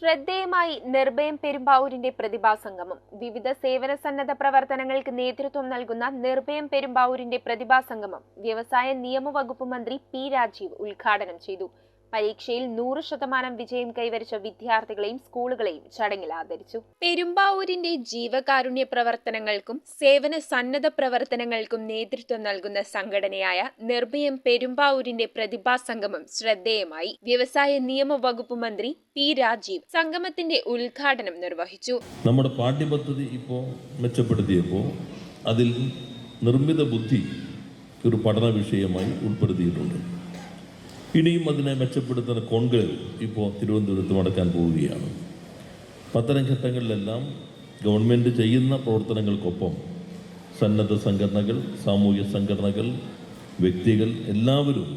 ശ്രദ്ധേയമായി നിർഭയം പെരുമ്പാവൂരിന്റെ പ്രതിഭാസംഗമം. വിവിധ സേവന സന്നദ്ധ പ്രവർത്തനങ്ങൾക്ക് നേതൃത്വം നൽകുന്ന നിർഭയം പെരുമ്പാവൂരിന്റെ പ്രതിഭാസംഗമം വ്യവസായ നിയമവകുപ്പ് മന്ത്രി പി രാജീവ് ഉദ്ഘാടനം ചെയ്തു. പരീക്ഷയിൽ 100% വിജയം കൈവരിച്ച വിദ്യാർത്ഥികളെയും സ്കൂളുകളെയും ചടങ്ങിൽ ആദരിച്ചു. പെരുമ്പാവൂരിന്റെ ജീവകാരുണ്യ പ്രവർത്തനങ്ങൾക്കും സേവന സന്നദ്ധ പ്രവർത്തനങ്ങൾക്കും നേതൃത്വം നൽകുന്ന സംഘടനയായ നിർഭയം പെരുമ്പാവൂരിന്റെ പ്രതിഭാസംഗമം ശ്രദ്ധേയമായി. വ്യവസായ നിയമവകുപ്പ് മന്ത്രി പി രാജീവ് സംഗമത്തിന്റെ ഉദ്ഘാടനം നിർവഹിച്ചു. നമ്മുടെ പാഠ്യപദ്ധതി ഇപ്പോൾ മെച്ചപ്പെടുത്തിയപ്പോൾ അതിൽ നിർമ്മിത ബുദ്ധി ഒരു പഠന വിഷയമായി ഉൾപ്പെടുത്തിയിട്ടുണ്ട്. ഇനിയും അതിനെ മെച്ചപ്പെടുത്തുന്ന കോൺക്ലേവ് ഇപ്പോൾ തിരുവനന്തപുരത്ത് നടക്കാൻ പോവുകയാണ്. അത്തരം ഘട്ടങ്ങളിലെല്ലാം ഗവൺമെൻറ് ചെയ്യുന്ന പ്രവർത്തനങ്ങൾക്കൊപ്പം സന്നദ്ധ സംഘടനകൾ, സാമൂഹ്യ സംഘടനകൾ, വ്യക്തികൾ എല്ലാവരും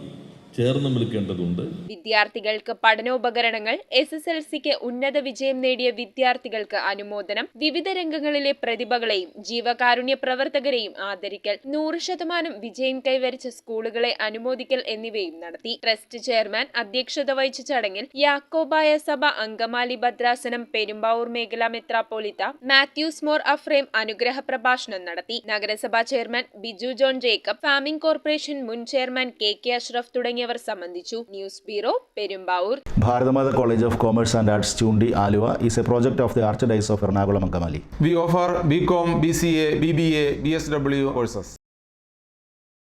ചേർന്ന് നിൽക്കേണ്ടതുണ്ട്. വിദ്യാർത്ഥികൾക്ക് പഠനോപകരണങ്ങൾ, SSLCക്ക് ഉന്നത വിജയം നേടിയ വിദ്യാർത്ഥികൾക്ക് അനുമോദനം, വിവിധ രംഗങ്ങളിലെ പ്രതിഭകളെയും ജീവകാരുണ്യ പ്രവർത്തകരെയും ആദരിക്കൽ, 100% വിജയം കൈവരിച്ച സ്കൂളുകളെ അനുമോദിക്കൽ എന്നിവയും നടത്തി. ട്രസ്റ്റ് ചെയർമാൻ അധ്യക്ഷത വഹിച്ച ചടങ്ങിൽ യാക്കോബായ സഭ അങ്കമാലി ഭദ്രാസനം പെരുമ്പാവൂർ മേഖലാ മെത്രാപ്പോലിത്ത മാത്യൂസ് മോർ അഫ്രേം അനുഗ്രഹ പ്രഭാഷണം നടത്തി. നഗരസഭാ chairman Biju John Jacob, farming corporation മുൻ ചെയർമാൻ KK അഷ്റഫ് തുടങ്ങിയവർ സംബന്ധിച്ചു. News bureau, Perumbavoor. Bharatamath College of Commerce and Arts, Chundi, Aluva is a project of the Archdiocese of Ernakulam, Angamali. We offer BCom, BCA, BBA, BSW courses.